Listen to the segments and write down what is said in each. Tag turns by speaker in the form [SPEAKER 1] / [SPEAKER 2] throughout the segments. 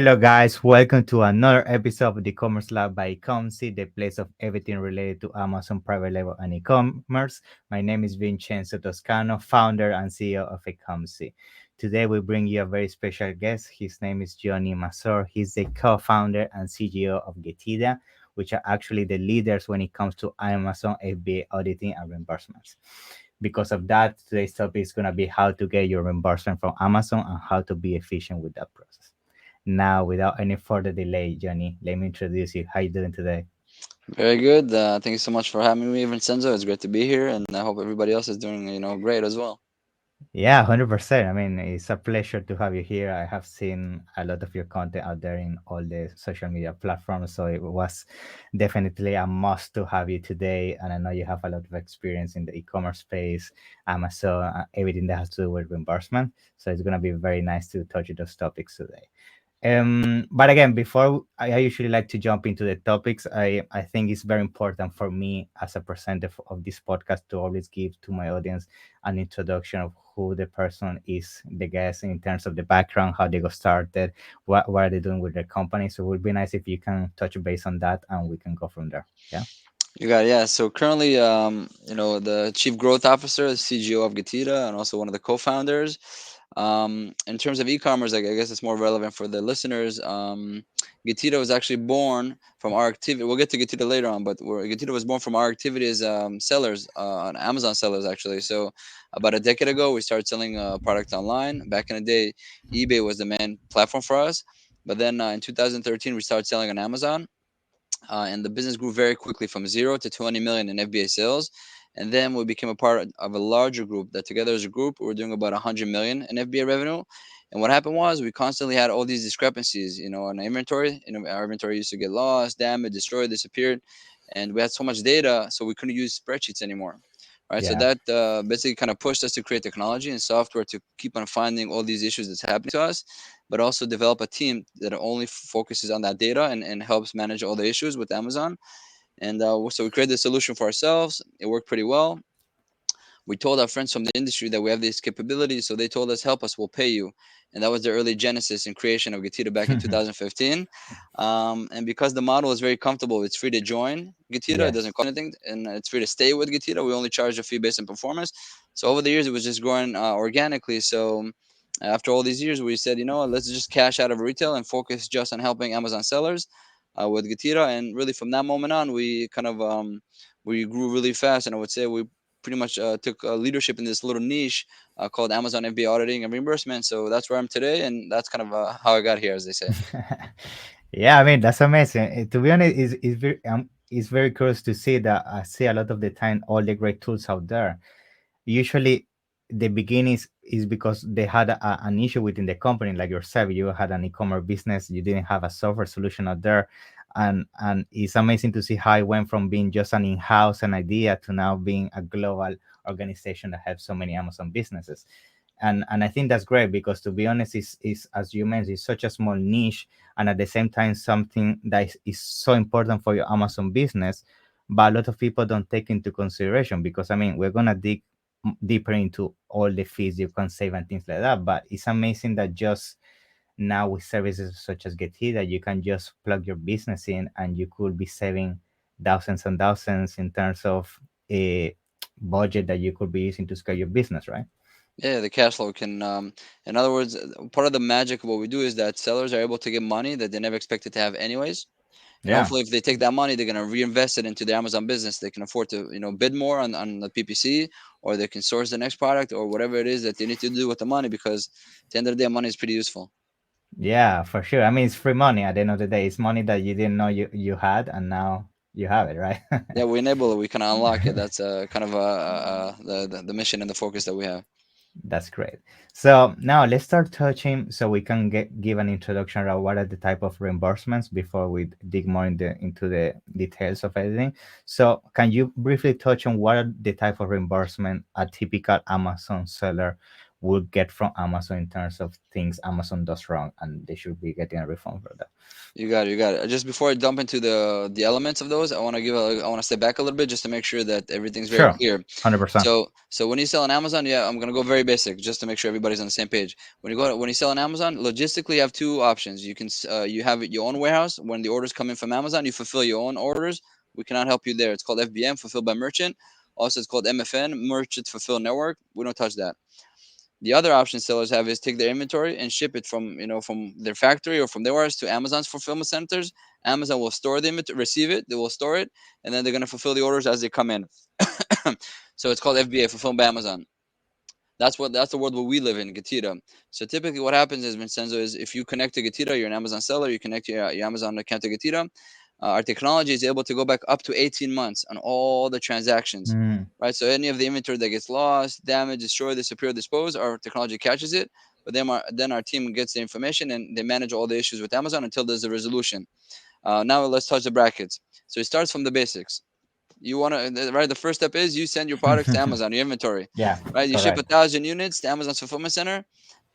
[SPEAKER 1] Hello, guys. Welcome to another episode of the Commerce Lab by Ecomcy, the place of everything related to Amazon private label and e-commerce. My name is Vincenzo Toscano, founder and CEO of Ecomcy. Today, we bring you a very special guest. His name is Yoni Mazor. He's the co-founder and CEO of GETIDA, which are actually the leaders when it comes to Amazon FBA auditing and reimbursements. Because of that, today's topic is going to be how to get your reimbursement from Amazon and how to be efficient with that process. Now, without any further delay, Johnny, let me introduce you. How you doing today?
[SPEAKER 2] Very good. Thank you so much for having me, Vincenzo. It's great to be here, and I hope everybody else is doing, great as well.
[SPEAKER 1] Yeah, 100%. I mean, it's a pleasure to have you here. I have seen a lot of your content out there in all the social media platforms, so it was definitely a must to have you today. And I know you have a lot of experience in the e-commerce space, Amazon, everything that has to do with reimbursement. So it's going to be very nice to touch those topics today. But again, before I usually like to jump into the topics, I think it's very important for me as a presenter of this podcast to always give to my audience an introduction of who the person is, the guest in terms of the background, how they got started, what are they doing with their company. So it would be nice if you can touch base on that and we can go from there. Yeah.
[SPEAKER 2] You got it, yeah. So currently, the chief growth officer, the CGO of GETIDA, and also one of the co-founders. In terms of e-commerce, I guess it's more relevant for the listeners. GETIDA was actually born from our activity. We'll get to GETIDA later on, but GETIDA was born from our activity as sellers, on Amazon sellers actually. So about a decade ago, we started selling product online. Back in the day, eBay was the main platform for us. But then in 2013, we started selling on Amazon, and the business grew very quickly from 0 to 20 million in FBA sales. And then we became a part of a larger group that together as a group, we're doing about 100 million in FBA revenue. And what happened was we constantly had all these discrepancies, in inventory. Our inventory used to get lost, damaged, destroyed, disappeared. And we had so much data, so we couldn't use spreadsheets anymore. Right, so
[SPEAKER 1] Yeah.
[SPEAKER 2] that basically kind of pushed us to create technology and software to keep on finding all these issues that's happening to us, but also develop a team that only focuses on that data and helps manage all the issues with Amazon. And so we created a solution for ourselves. It worked pretty well. We told our friends from the industry that we have these capabilities, so they told us, "Help us, we'll pay you." And that was the early genesis and creation of GETIDA back in 2015. And because the model is very comfortable, it's free to join GETIDA. It doesn't
[SPEAKER 1] Yes.
[SPEAKER 2] cost anything, and it's free to stay with GETIDA. We only charge a fee based on performance. So over the years, it was just growing organically. So after all these years, we said, let's just cash out of retail and focus just on helping Amazon sellers with GETIDA. And really, from that moment on, we kind of we grew really fast, and I would say we pretty much took leadership in this little niche called Amazon FBA auditing and reimbursement. So that's where I'm today, and that's kind of how I got here, as they say.
[SPEAKER 1] Yeah, I mean that's amazing. To be honest, it's very curious to see that I see a lot of the time all the great tools out there. Usually, the beginning is because they had an issue within the company, like yourself. You had an e-commerce business, you didn't have a software solution out there, and it's amazing to see how it went from being just an in-house an idea to now being a global organization that has so many Amazon businesses. And I think that's great because to be honest, is as you mentioned, it's such a small niche, and at the same time something that is so important for your Amazon business, but a lot of people don't take into consideration because I mean we're gonna dig deeper into all the fees you can save and things like that. But it's amazing that just now with services such as GetHit, you can just plug your business in and you could be saving thousands and thousands in terms of a budget that you could be using to scale your business, right?
[SPEAKER 2] Yeah, the cash flow can, in other words, part of the magic of what we do is that sellers are able to get money that they never expected to have anyways. And
[SPEAKER 1] Yeah.
[SPEAKER 2] hopefully, if they take that money, they're going to reinvest it into the Amazon business. They can afford to, bid more on the PPC, or they can source the next product, or whatever it is that they need to do with the money, because at the end of the day, money is pretty useful.
[SPEAKER 1] Yeah, for sure. I mean, it's free money at the end of the day. It's money that you didn't know you had, and now you have it, right?
[SPEAKER 2] Yeah, we enable it. We can unlock it. That's kind of the mission and the focus that we have.
[SPEAKER 1] That's great. So now let's start touching so we can give an introduction around what are the type of reimbursements before we dig more into the details of everything. So can you briefly touch on what are the type of reimbursement a typical Amazon seller will get from Amazon in terms of things Amazon does wrong, and they should be getting a refund for that.
[SPEAKER 2] You got it. You got it. Just before I dump into the elements of those, I want to step back a little bit just to make sure that everything's very
[SPEAKER 1] Sure,
[SPEAKER 2] clear.
[SPEAKER 1] 100%.
[SPEAKER 2] So when you sell on Amazon, yeah, I'm gonna go very basic just to make sure everybody's on the same page. When you sell on Amazon, logistically you have two options. You have your own warehouse. When the orders come in from Amazon, you fulfill your own orders. We cannot help you there. It's called FBM, fulfilled by merchant. Also, it's called MFN, Merchant Fulfilled Network. We don't touch that. The other option sellers have is take their inventory and ship it from from their factory or from their warehouse to Amazon's fulfillment centers. Amazon will store the inventory, receive it, they will store it, and then they're going to fulfill the orders as they come in. So it's called FBA, fulfilled by Amazon. That's the world where we live in, GETIDA. So typically, what happens is, Vincenzo, is if you connect to GETIDA, you're an Amazon seller, you connect your Amazon account to GETIDA. Our technology is able to go back up to 18 months on all the transactions,
[SPEAKER 1] Mm.
[SPEAKER 2] right? So any of the inventory that gets lost, damaged, destroyed, disappeared, disposed, our technology catches it. But then our team gets the information and they manage all the issues with Amazon until there's a resolution. Now let's touch the brackets. So it starts from the basics. You want to, right? The first step is you send your products to Amazon, your inventory,
[SPEAKER 1] Yeah,
[SPEAKER 2] right? You ship a
[SPEAKER 1] correct.
[SPEAKER 2] thousand units to Amazon's fulfillment center,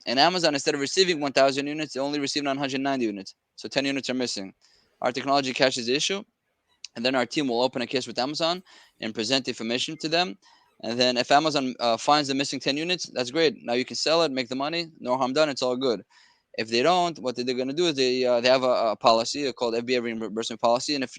[SPEAKER 2] and Amazon, instead of receiving 1,000 units, they only receive 990 units. So 10 units are missing. Our technology catches the issue, and then our team will open a case with Amazon and present the information to them. And then if Amazon finds the missing 10 units, that's great. Now you can sell it, make the money, no harm done. It's all good. If they don't, what they're going to do is they have a policy called FBA reimbursement policy, and if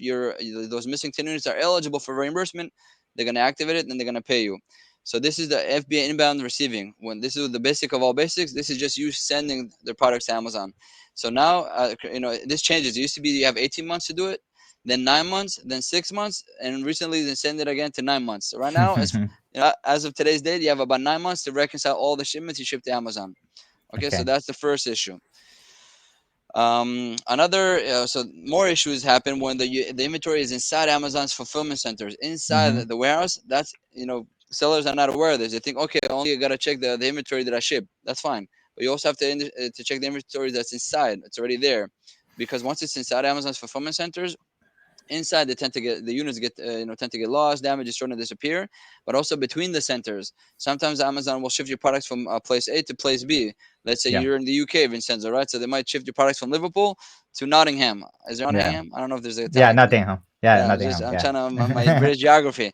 [SPEAKER 2] those missing 10 units are eligible for reimbursement, they're going to activate it and they're going to pay you. So this is the FBA inbound receiving. When this is the basic of all basics, this is just you sending their products to Amazon. So now this changes. It used to be you have 18 months to do it, then 9 months, then 6 months, and recently they send it again to 9 months. So right now, as of today's date, you have about 9 months to reconcile all the shipments you ship to Amazon. Okay, so
[SPEAKER 1] Okay.
[SPEAKER 2] that's the first issue. Another so more issues happen when the inventory is inside Amazon's fulfillment centers, inside
[SPEAKER 1] Hmm.
[SPEAKER 2] the warehouse. That's sellers are not aware of this. They think, okay, only I gotta check the inventory that I ship. That's fine, but you also have to check the inventory that's inside. It's already there, because once it's inside Amazon's fulfillment centers, inside they tend to get the units get tend to get lost, damaged, destroyed, and disappear. But also between the centers, sometimes Amazon will shift your products from place A to place B. Let's say
[SPEAKER 1] Yeah.
[SPEAKER 2] you're in the UK, Vincenzo, right? So they might shift your products from Liverpool to Nottingham. Is there
[SPEAKER 1] Yeah.
[SPEAKER 2] Nottingham? I don't know if there's a town
[SPEAKER 1] Yeah,
[SPEAKER 2] like that.
[SPEAKER 1] Nottingham. Yeah,
[SPEAKER 2] Yeah, just
[SPEAKER 1] Nottingham.
[SPEAKER 2] I'm
[SPEAKER 1] Yeah.
[SPEAKER 2] trying to my British geography.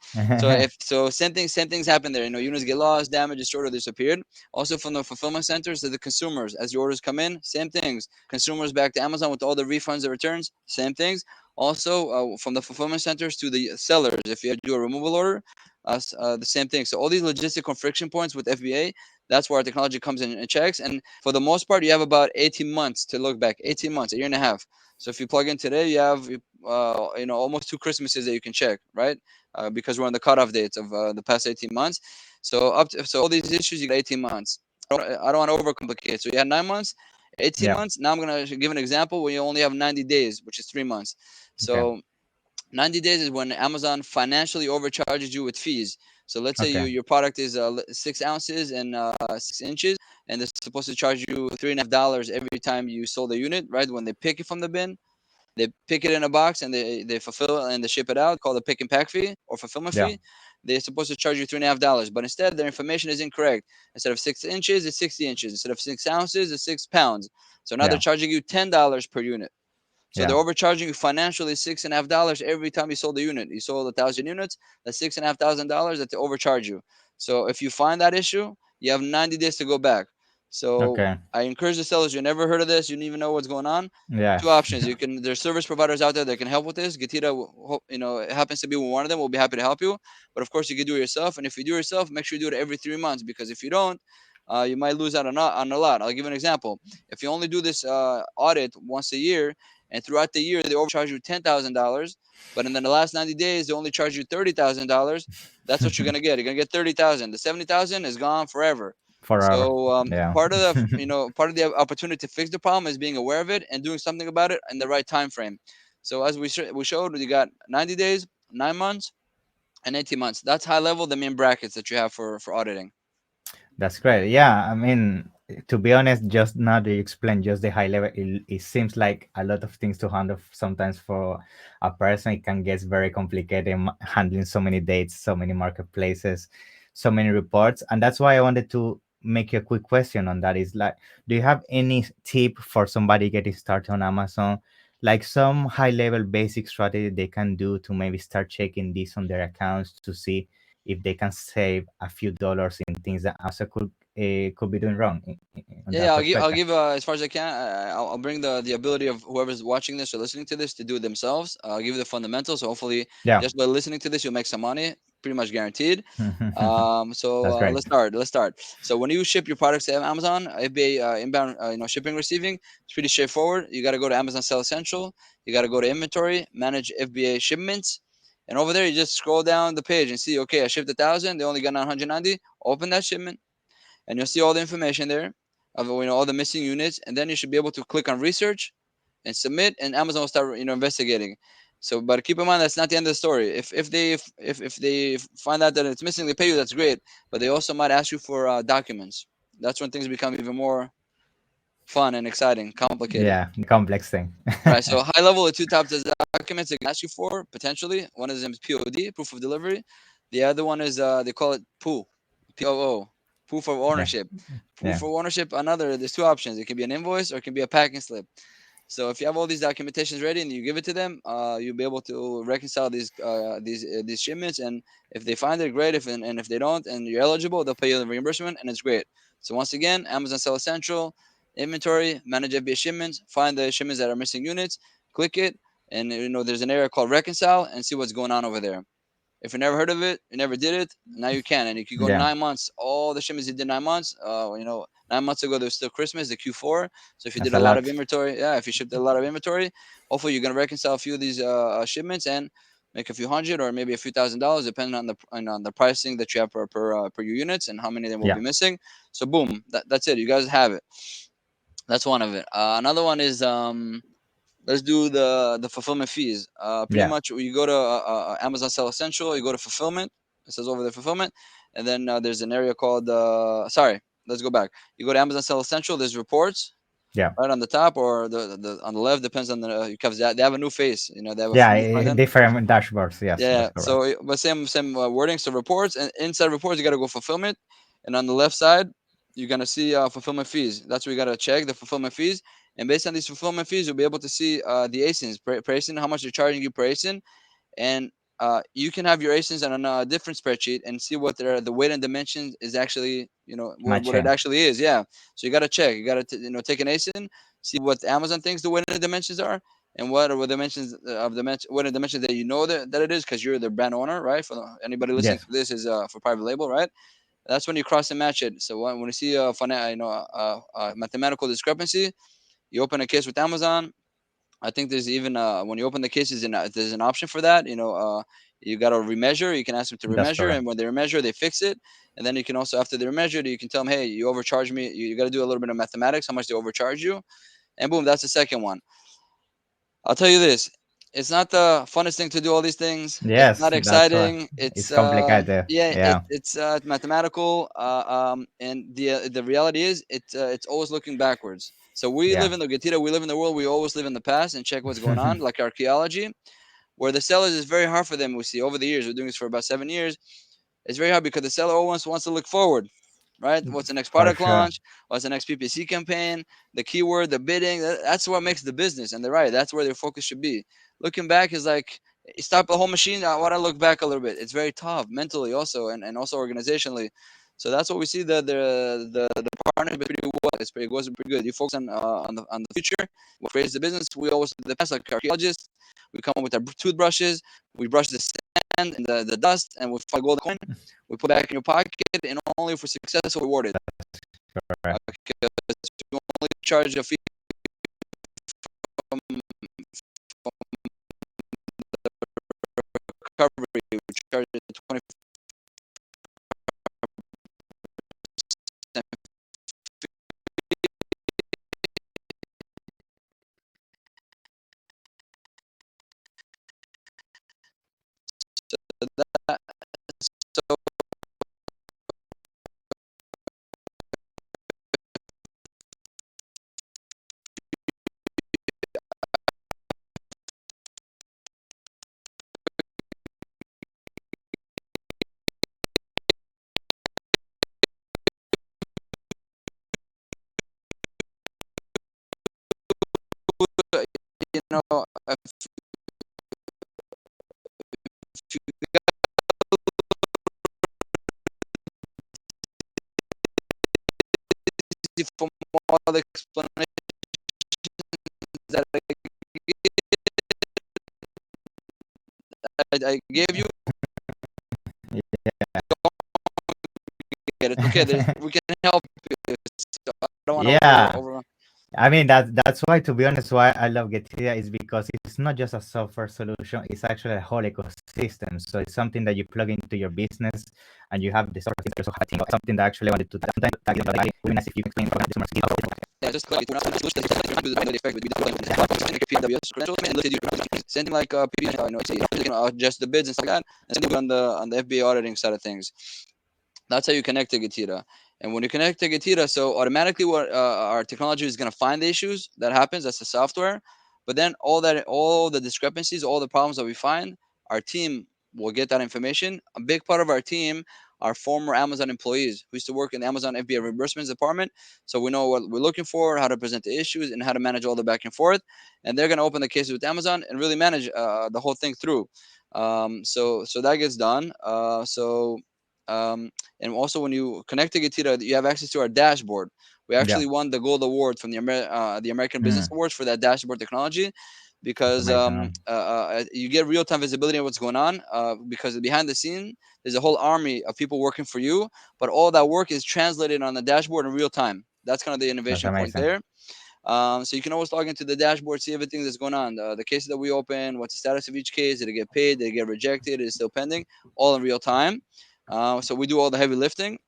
[SPEAKER 2] So same things happen there. Units get lost, damaged, destroyed, or disappeared. Also from the fulfillment centers to the consumers, as the orders come in, same things. Consumers back to Amazon with all the refunds and returns, same things. Also from the fulfillment centers to the sellers, if you do a removal order, the same thing. So all these logistical friction points with FBA, that's where our technology comes in and checks. And for the most part, you have about 18 months to look back. 18 months, a year and a half. So if you plug in today, you have almost two Christmases that you can check, right? Because we're on the cutoff dates of the past 18 months. So all these issues, you got 18 months. I don't want to overcomplicate. So you had 9 months, 18
[SPEAKER 1] Yeah.
[SPEAKER 2] months. Now I'm gonna give an example where you only have 90 days, which is 3 months.
[SPEAKER 1] Okay.
[SPEAKER 2] So 90 days is when Amazon financially overcharges you with fees. So let's say
[SPEAKER 1] Okay.
[SPEAKER 2] your product is 6 ounces and 6 inches, and they're supposed to charge you $3.5 every time you sold a unit, right? When they pick it from the bin, they pick it in a box and they fulfill and they ship it out, called the pick and pack fee or fulfillment
[SPEAKER 1] Yeah.
[SPEAKER 2] fee. They're supposed to charge you $3.5, but instead their information is incorrect. Instead of 6 inches, it's 60 inches. Instead of 6 ounces, it's 6 pounds. So now they're
[SPEAKER 1] Yeah.
[SPEAKER 2] charging you $10 per unit. So
[SPEAKER 1] Yeah.
[SPEAKER 2] they're overcharging you financially $6.5 every time you sold a unit. You sold 1,000 units, that's $6,500 that they overcharge you. So if you find that issue, you have 90 days to go back. So
[SPEAKER 1] Okay.
[SPEAKER 2] I encourage the sellers. You never heard of this. You didn't even know what's going on.
[SPEAKER 1] Yeah.
[SPEAKER 2] Two options. You can. There's service providers out there that can help with this. GETIDA, it happens to be one of them. We'll be happy to help you. But of course, you can do it yourself. And if you do it yourself, make sure you do it every 3 months, because if you don't, you might lose out on a lot. I'll give you an example. If you only do this audit once a year, and throughout the year they overcharge you $10,000, but in the last 90 days they only charge you $30,000, that's what you're gonna get. You're gonna get 30,000. The 70,000 is gone forever.
[SPEAKER 1] Forever.
[SPEAKER 2] So
[SPEAKER 1] Yeah.
[SPEAKER 2] part of the opportunity to fix the problem is being aware of it and doing something about it in the right time frame. So as we showed, you got 90 days, 9 months, and 18 months. That's high level the main brackets that you have for auditing.
[SPEAKER 1] That's great. Yeah, I mean, to be honest, just now that you explained just the high level, it seems like a lot of things to handle. Sometimes for a person, it can get very complicated handling so many dates, so many marketplaces, so many reports, and that's why I wanted to make you a quick question on that. Is like, do you have any tip for somebody getting started on Amazon? Like some high level basic strategy they can do to maybe start checking this on their accounts to see if they can save a few dollars in things that Amazon could be doing wrong on
[SPEAKER 2] Yeah,
[SPEAKER 1] that
[SPEAKER 2] yeah. I'll
[SPEAKER 1] perspective.
[SPEAKER 2] give as far as I can. I'll bring the ability of whoever's watching this or listening to this to do it themselves. I'll give you the fundamentals. So hopefully,
[SPEAKER 1] Yeah.
[SPEAKER 2] just by listening to this, you'll make some money, pretty much guaranteed. So
[SPEAKER 1] That's great.
[SPEAKER 2] let's start. Let's start. So when you ship your products to Amazon, FBA inbound, shipping receiving, it's pretty straightforward. You got to go to Amazon Sell Essential. You got to go to inventory, manage FBA shipments, and over there you just scroll down the page and see. Okay, I shipped 1,000. They only got 990. Open that shipment and you'll see all the information there of all the missing units, and then you should be able to click on research and submit, and Amazon will start investigating. So, but keep in mind that's not the end of the story. If they find out that it's missing, they pay you. That's great, but they also might ask you for documents. That's when things become even more fun and exciting, complicated.
[SPEAKER 1] Yeah, the complex thing.
[SPEAKER 2] Right. So high level, the two types of documents they can ask you for potentially. One is POD, proof of delivery. The other one is they call it POO, POO, proof of
[SPEAKER 1] Yeah,
[SPEAKER 2] ownership. Proof
[SPEAKER 1] yeah,
[SPEAKER 2] of ownership. Another. There's two options. It can be an invoice or it can be a packing slip. So if you have all these documentations ready and you give it to them, you'll be able to reconcile these shipments. And if they find it, great. If they don't and you're eligible, they'll pay you the reimbursement, and it's great. So once again, Amazon Seller Central, inventory, manage FBA shipments, find the shipments that are missing units, click it, and there's an area called reconcile, and see what's going on over there. If you never heard of it, you never did it, now you can. And if you go
[SPEAKER 1] yeah.
[SPEAKER 2] 9 months, all the shipments you did 9 months, 9 months ago, there's still Christmas, the Q4. So if you
[SPEAKER 1] That's
[SPEAKER 2] did
[SPEAKER 1] a
[SPEAKER 2] a lot of
[SPEAKER 1] lot.
[SPEAKER 2] inventory, yeah, if you shipped a lot of inventory, hopefully you're going to reconcile a few of these shipments and make a few hundred or maybe a few $1,000s, depending on the pricing that you have per your units and how many of them will
[SPEAKER 1] Yeah,
[SPEAKER 2] be missing. So boom, that's it. You guys have it. That's one of it. Another one is let's do the fulfillment fees. Pretty
[SPEAKER 1] yeah,
[SPEAKER 2] much, you go to Amazon Sell Essential, you go to fulfillment. It says over there fulfillment, and then there's an area called. Sorry, let's go back. You go to Amazon Sell Essential. There's reports
[SPEAKER 1] yeah,
[SPEAKER 2] right on the top or the on the left, depends on the because they have a new face. They have a
[SPEAKER 1] yeah.
[SPEAKER 2] new front end.
[SPEAKER 1] Different dashboards. Yes,
[SPEAKER 2] Yeah.
[SPEAKER 1] that's correct.
[SPEAKER 2] So, but same wording. So reports, and inside reports you got to go fulfillment, and on the left side you're gonna see fulfillment fees. That's where you gotta check the fulfillment fees, and based on these fulfillment fees, you'll be able to see the ASINs per ASIN, how much they're charging you per ASIN, and you can have your ASINs on a different spreadsheet and see what the weight and dimensions is actually, what it
[SPEAKER 1] Matching.
[SPEAKER 2] actually is. Yeah. So you got to check. You got to take an ASIN, see what Amazon thinks the weight and dimensions are, and what are the dimensions of the what are the dimensions that that it is because you're the brand owner, right? For anybody listening
[SPEAKER 1] Yes.
[SPEAKER 2] to this is for private label, right? That's when you cross and match it. So when you see a mathematical discrepancy, you open a case with Amazon. I think there's even when you open the cases, there's an option for that. You got to remeasure. You can ask them to
[SPEAKER 1] That's
[SPEAKER 2] remeasure,
[SPEAKER 1] correct.
[SPEAKER 2] and when they remeasure, they fix it. And then you can also, after they remeasure, you can tell them, hey, you overcharge me. You got to do a little bit of mathematics, how much they overcharge you, and boom, that's the second one. I'll tell you this: it's not the funnest thing to do all these things. It's
[SPEAKER 1] Yes,
[SPEAKER 2] not
[SPEAKER 1] that's right.
[SPEAKER 2] exciting.
[SPEAKER 1] It's complicated.
[SPEAKER 2] Yeah,
[SPEAKER 1] Yeah,
[SPEAKER 2] it's mathematical. And the reality is, it's always looking backwards. So we
[SPEAKER 1] yeah,
[SPEAKER 2] live in the GETIDA, we live in the world. We always live in the past and check what's going on, like archaeology, where the sellers is very hard for them. We see over the years, we're doing this for about 7 years. It's very hard because the seller always wants to look forward, right? What's the next
[SPEAKER 1] for
[SPEAKER 2] product
[SPEAKER 1] sure.
[SPEAKER 2] launch? What's the next PPC campaign? The keyword, the bidding. That's what makes the business. And they're right. That's where their focus should be. Looking back is like stop the whole machine. I want to look back a little bit. It's very tough mentally also and also organizationally. So that's what we see. The partnership is pretty well. It goes pretty good. You focus on the future. What creates the business? We always do the past like archaeologists. We come up with our toothbrushes. We brush the sand and the dust, and we find gold coin. We put it back in your pocket, and only if we're successful, rewarded.
[SPEAKER 1] Correct.
[SPEAKER 2] Because we only charge a fee from recovery. We charge a 20%. So that, so if you from all the explanations that I gave you, get it. Okay, we can help you. So I don't want to
[SPEAKER 1] Yeah.
[SPEAKER 2] over.
[SPEAKER 1] I mean that's why, to be honest, why I love GETIDA is because it's not just a software solution, it's actually a whole ecosystem. So it's something that you plug into your business and you have the sort of thing, also have a team, something that actually wanted to sometimes that is like really nice if you explain from customers.
[SPEAKER 2] Yeah, just clarity. We're not doing solutions that you do the expect with PWS credentials and listed you. Same thing like PBN, adjust the bids and stuff like that. And same thing on the FBA auditing side of things. That's how you connect to GETIDA. And when you connect to GETIDA, so automatically what our technology is going to find the issues that happens. That's the software. But then all the discrepancies, all the problems that we find, our team will get that information. A big part of our team are former Amazon employees who used to work in the Amazon FBA reimbursements department. So we know what we're looking for, how to present the issues, and how to manage all the back and forth. And they're going to open the cases with Amazon and really manage the whole thing through. So that gets done. Um, and also, when you connect to GETIDA, you have access to our dashboard. We
[SPEAKER 1] Yeah.
[SPEAKER 2] actually won the gold award from the American Business
[SPEAKER 1] Mm.
[SPEAKER 2] Awards for that dashboard technology,
[SPEAKER 1] That's
[SPEAKER 2] because
[SPEAKER 1] amazing.
[SPEAKER 2] you get real time visibility of what's going on. Because behind the scene, there's a whole army of people working for you, but all that work is translated on the dashboard in real time. That's kind of the
[SPEAKER 1] That's
[SPEAKER 2] innovation point
[SPEAKER 1] amazing.
[SPEAKER 2] there. So you can always log into the dashboard, see everything that's going on, the cases that we open, what's the status of each case, did it get paid, did it get rejected, is it still pending, all in real time. So we do all the heavy lifting.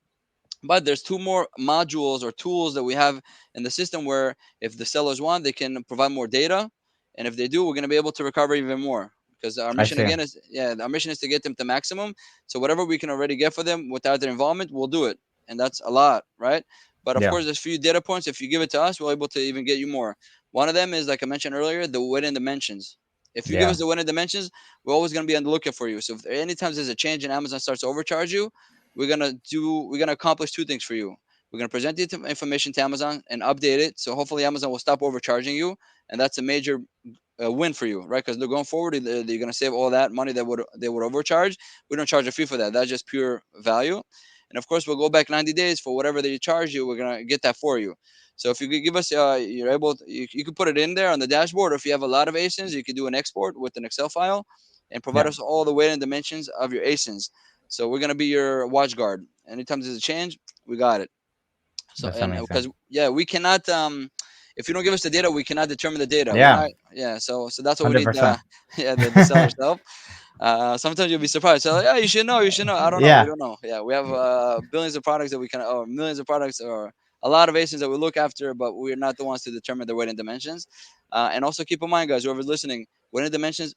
[SPEAKER 2] But there's two more modules or tools that we have in the system where if the sellers want, they can provide more data, and if they do, we're going to be able to recover even more. Because our
[SPEAKER 1] I
[SPEAKER 2] mission
[SPEAKER 1] see.
[SPEAKER 2] again is, yeah, our mission is to get them to maximum. So whatever we can already get for them without their involvement, we'll do it, and that's a lot, right? But of
[SPEAKER 1] Yeah.
[SPEAKER 2] course, there's a few data points. If you give it to us, we're able to even get you more. One of them is, like I mentioned earlier, the weight and dimensions. If you give
[SPEAKER 1] Yeah.
[SPEAKER 2] us the weight and dimensions, we're always going to be on the lookout for you. So if anytime there's a change and Amazon starts to overcharge you, we're gonna accomplish two things for you. We're gonna present the information to Amazon and update it. So hopefully Amazon will stop overcharging you, and that's a major win for you, right? Because they're going forward, they're going to save all that money that would they would overcharge. We don't charge a fee for that. That's just pure value. And of course, we'll go back 90 days for whatever they charge you. We're gonna get that for you. So if you could give us, you're able, you could put it in there on the dashboard. Or if you have a lot of ASINs, you could do an export with an Excel file, and provide
[SPEAKER 1] Yeah.
[SPEAKER 2] us all the weight and dimensions of your ASINs. So we're gonna be your watch guard. Anytime there's a change, we got it. So
[SPEAKER 1] That's
[SPEAKER 2] and
[SPEAKER 1] amazing.
[SPEAKER 2] because yeah, we cannot if you don't give us the data, we cannot determine the data. We're
[SPEAKER 1] Yeah.
[SPEAKER 2] not, yeah. So that's what we need.
[SPEAKER 1] 100%.
[SPEAKER 2] Yeah, the seller's help. Sometimes you'll be surprised. So yeah, you should know. You should know. I don't know. We
[SPEAKER 1] Yeah.
[SPEAKER 2] don't know. Yeah, we have billions of products that we can, or millions of products, or a lot of ASINs that we look after, but we're not the ones to determine the weight and dimensions. And also keep in mind, guys, whoever's listening, weight and dimensions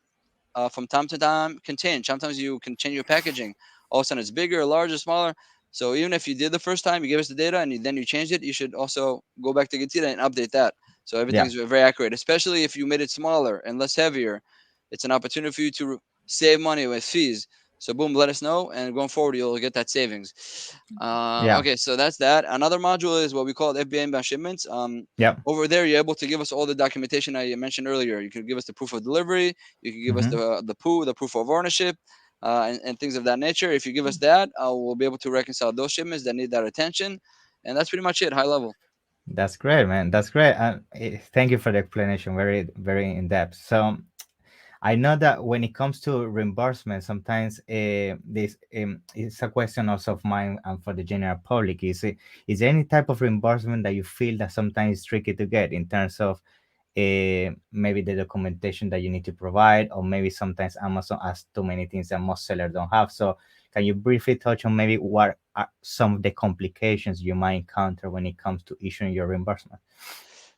[SPEAKER 2] from time to time can change. Sometimes you can change your packaging. All of a sudden, it's bigger, larger, smaller. So even if you did the first time, you gave us the data and then you changed it, you should also go back to GETIDA and update that. So
[SPEAKER 1] Yeah.
[SPEAKER 2] everything's very accurate, especially if you made it smaller and less heavier. It's an opportunity for you to save money with fees. So boom, let us know, and going forward, you'll get that savings.
[SPEAKER 1] Yeah.
[SPEAKER 2] Okay, so that's that. Another module is what we call FBA inbound shipments.
[SPEAKER 1] Yep.
[SPEAKER 2] Over there, you're able to give us all the documentation I mentioned earlier. You can give us the proof of delivery, you can give us
[SPEAKER 1] Mm-hmm.
[SPEAKER 2] the POO, the proof of ownership, and things of that nature. If you give us that, we'll be able to reconcile those shipments that need that attention, and that's pretty much it, high level.
[SPEAKER 1] That's great, man. That's great. Thank you for the explanation. Very, very in depth. So I know that when it comes to reimbursement, sometimes this is a question also of mine and for the general public. Is there any type of reimbursement that you feel that sometimes is tricky to get in terms of maybe the documentation that you need to provide, or maybe sometimes Amazon has too many things that most sellers don't have? So can you briefly touch on maybe what are some of the complications you might encounter when it comes to issuing your reimbursement?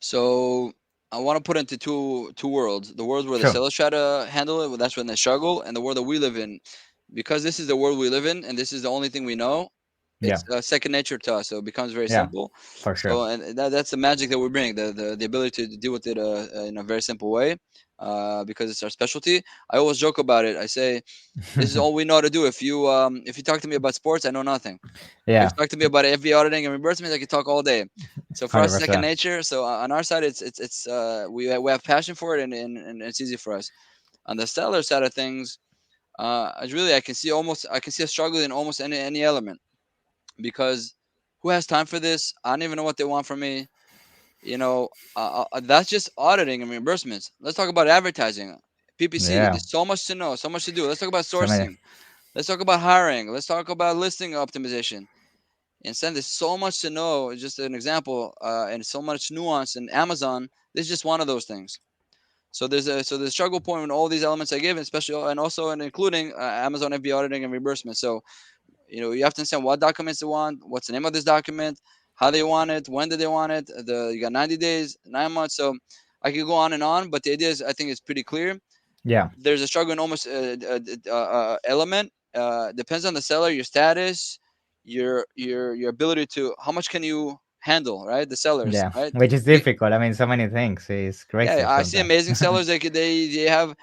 [SPEAKER 2] So I want to put into two worlds: the world where the
[SPEAKER 1] Sure.
[SPEAKER 2] sellers try to handle it, well, that's when they struggle, and the world that we live in. Because this is the world we live in, and this is the only thing we know,
[SPEAKER 1] Yeah.
[SPEAKER 2] it's second nature to us. So it becomes very
[SPEAKER 1] Yeah.
[SPEAKER 2] simple.
[SPEAKER 1] For sure.
[SPEAKER 2] So and that's the magic that we bring, the ability to deal with it in a very simple way, because it's our specialty. I always joke about it. I say this is all we know how to do. If you talk to me about sports, I know nothing. If
[SPEAKER 1] Yeah.
[SPEAKER 2] you talk to me about FB auditing and reimbursement, I can talk all day. So for us, it's second
[SPEAKER 1] 100%.
[SPEAKER 2] nature. So on our side, we have passion for it, and it's easy for us. On the seller side of things, I can see a struggle in almost any element, because who has time for this? I don't even know what they want from me. That's just auditing and reimbursements. Let's talk about advertising, PPC.
[SPEAKER 1] Yeah.
[SPEAKER 2] There's so much to know, so much to do. Let's talk about
[SPEAKER 1] So many.
[SPEAKER 2] sourcing. Let's talk about hiring. Let's talk about listing optimization. Instead, there's so much to know. Just an example, and so much nuance in Amazon. This is just one of those things. So the struggle point in all these elements I gave, especially and also and including Amazon FB auditing and reimbursement. So you have to understand what documents they want, what's the name of this document, how they want it, when did they want it. You got 90 days, 9 months. So I could go on, but the idea is I think it's pretty clear.
[SPEAKER 1] Yeah.
[SPEAKER 2] There's a struggle in almost element. Depends on the seller, your status, your ability to how much can you handle, right? The sellers,
[SPEAKER 1] Yeah.
[SPEAKER 2] right?
[SPEAKER 1] Which is
[SPEAKER 2] You,
[SPEAKER 1] difficult. I mean, so many things. It's
[SPEAKER 2] yeah,
[SPEAKER 1] crazy
[SPEAKER 2] I see
[SPEAKER 1] sometimes.
[SPEAKER 2] amazing sellers. They have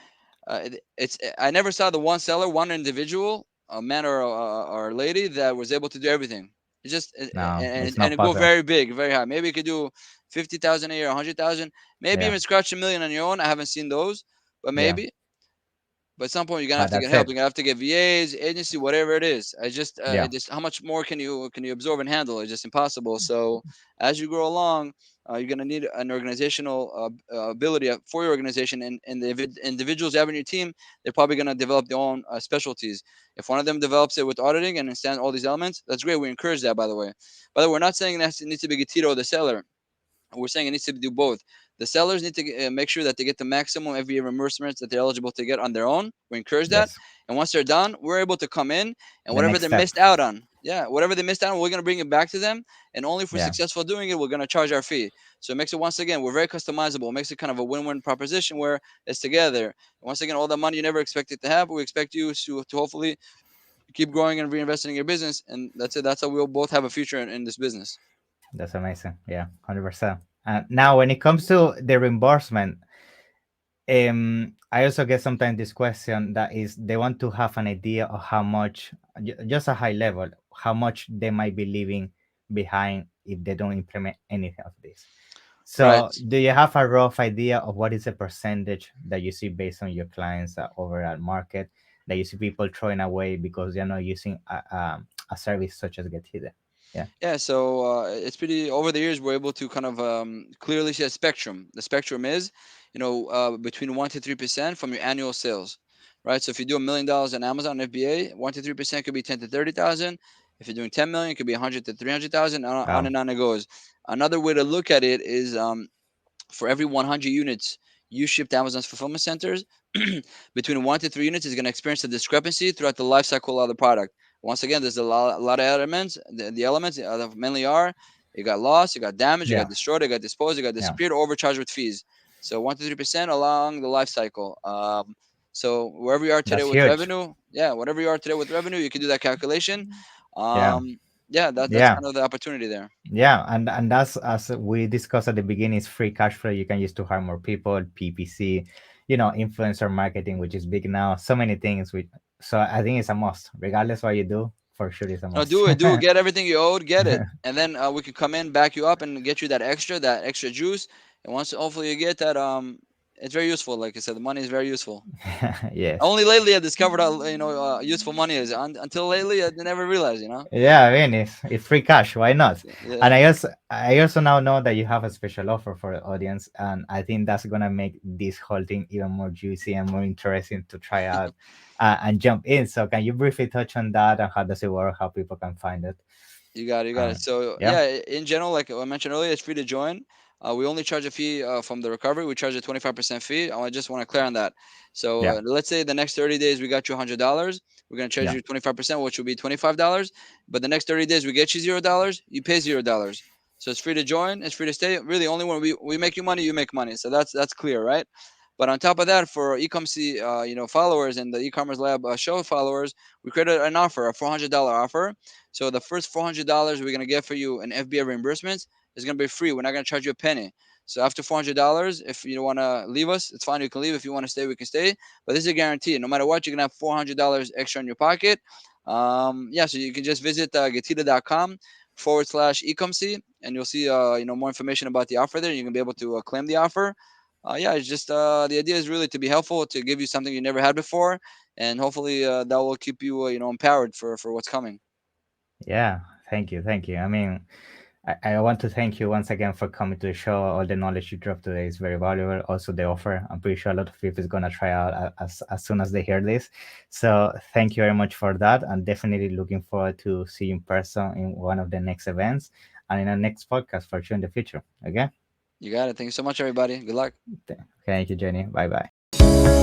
[SPEAKER 2] it's I never saw the one seller, one individual, a man or a lady that was able to do everything. It's just
[SPEAKER 1] No, it's
[SPEAKER 2] and
[SPEAKER 1] not
[SPEAKER 2] it go
[SPEAKER 1] possible.
[SPEAKER 2] very big, very high. Maybe you could do 50,000 a year, 100,000, maybe
[SPEAKER 1] Yeah.
[SPEAKER 2] even scratch a million on your own. I haven't seen those, but
[SPEAKER 1] Yeah.
[SPEAKER 2] maybe. But at some point, you're gonna have
[SPEAKER 1] But
[SPEAKER 2] to get
[SPEAKER 1] that's
[SPEAKER 2] help.
[SPEAKER 1] it.
[SPEAKER 2] You're gonna have to get VAs, agency, whatever it is.
[SPEAKER 1] Yeah.
[SPEAKER 2] How much more can you absorb and handle? It's just impossible. So as you grow along, you're gonna need an organizational ability for your organization, and the individuals you have in your team. They're probably gonna develop their own specialties. If one of them develops it with auditing and understand all these elements, that's great. We encourage that. By the way, we're not saying that it needs to be GETIDA or the seller. We're saying it needs to do both. The sellers need to make sure that they get the maximum every year reimbursements that they're eligible to get on their own. We encourage that.
[SPEAKER 1] Yes.
[SPEAKER 2] And once they're done, we're able to come in and
[SPEAKER 1] The
[SPEAKER 2] whatever
[SPEAKER 1] next
[SPEAKER 2] they
[SPEAKER 1] step.
[SPEAKER 2] missed out on, yeah, whatever they missed out on, we're going to bring it back to them. And only if we're
[SPEAKER 1] Yeah.
[SPEAKER 2] successful doing it, we're going to charge our fee. So it makes it, once again, we're very customizable. It makes it kind of a win win proposition where it's together. And once again, all the money you never expected to have, we expect you to hopefully keep growing and reinvesting in your business. And that's it. That's how we'll both have a future in this business.
[SPEAKER 1] That's amazing. Yeah. 100%. Now, when it comes to the reimbursement, I also get sometimes this question that is they want to have an idea of how much, just a high level, how much they might be leaving behind if they don't implement anything of this.
[SPEAKER 2] Right.
[SPEAKER 1] So, do you have a rough idea of what is the percentage that you see based on your clients' overall market that you see people throwing away because they're not using a service such as GetHidden? Yeah.
[SPEAKER 2] Yeah, so it's pretty. Over the years, we're able to kind of clearly see a spectrum. The spectrum is, between 1 to 3% from your annual sales, right? So if you do $1 million on Amazon FBA, 1 to 3% could be 10 to 30,000. If you're doing 10 million, it could be 100 to 300,000. On
[SPEAKER 1] Wow.
[SPEAKER 2] and on it goes. Another way to look at it is for every 100 units you ship to Amazon's fulfillment centers, between 1 to 3 units is going to experience a discrepancy throughout the life cycle of the product. Once again, there's a lot of elements. The elements mainly are it got lost, it got damaged, it got
[SPEAKER 1] Yeah.
[SPEAKER 2] destroyed, it got disposed, it got
[SPEAKER 1] Yeah.
[SPEAKER 2] disappeared, or overcharged with fees. So 1 to 3% along the life cycle. So wherever you are today
[SPEAKER 1] That's
[SPEAKER 2] with
[SPEAKER 1] huge.
[SPEAKER 2] revenue, yeah, whatever you are today with revenue, you can do that calculation.
[SPEAKER 1] Yeah.
[SPEAKER 2] Yeah, that's
[SPEAKER 1] Yeah.
[SPEAKER 2] kind of the opportunity there.
[SPEAKER 1] Yeah, and that's as we discussed at the beginning, it's free cash flow you can use to hire more people, PPC, influencer marketing, which is big now. So many things. So I think it's a must, regardless what you do. For sure, it's a
[SPEAKER 2] No,
[SPEAKER 1] must.
[SPEAKER 2] do it. Get everything you owed, get it, and then we can come in, back you up, and get you that extra juice. And once hopefully you get that, it's very useful. Like I said, the money is very useful.
[SPEAKER 1] Yes.
[SPEAKER 2] Only lately I discovered how useful money is. Until lately, I never realized.
[SPEAKER 1] Yeah, I mean it's free cash. Why not? And
[SPEAKER 2] Yeah,
[SPEAKER 1] I also now know that you have a special offer for the audience, and I think that's gonna make this whole thing even more juicy and more interesting to try out and jump in. So can you briefly touch on that and how does it work? How people can find it?
[SPEAKER 2] you got it. You got it. So
[SPEAKER 1] Yeah,
[SPEAKER 2] yeah, in general, like I mentioned earlier, it's free to join. We only charge a fee from the recovery. We charge a 25% fee. I just want to clear on that. So
[SPEAKER 1] yeah,
[SPEAKER 2] let's say the next 30 days we got you $100. We're gonna charge
[SPEAKER 1] yeah.
[SPEAKER 2] you 25%, which will be $25. But the next 30 days we get you $0. You pay $0. So it's free to join. It's free to stay. Really, only when we make you money, you make money. So that's clear, right? But on top of that, for Ecomcy, followers and the e-commerce lab show followers, we created an offer, a $400 offer. So the first $400 we're gonna get for you in FBA reimbursements is gonna be free. We're not gonna charge you a penny. So after $400, if you want to leave us, it's fine. You can leave. If you want to stay, we can stay. But this is a guarantee. No matter what, you're gonna have $400 extra in your pocket. Yeah. So you can just visit GETIDA.com. ecomcy, and you'll see more information about the offer there. You can be able to claim the offer. Yeah, it's just the idea is really to be helpful, to give you something you never had before, and hopefully that will keep you empowered for what's coming.
[SPEAKER 1] Yeah, thank you. I mean, I want to thank you once again for coming to the show. All the knowledge you dropped today is very valuable. Also, the offer. I'm pretty sure a lot of people is gonna try out as soon as they hear this. So thank you very much for that, and definitely looking forward to see you in person in one of the next events and in our next podcast for sure in the future. Okay.
[SPEAKER 2] You got it. Thank you so much, everybody. Good luck.
[SPEAKER 1] Thank you, Jenny. Bye bye.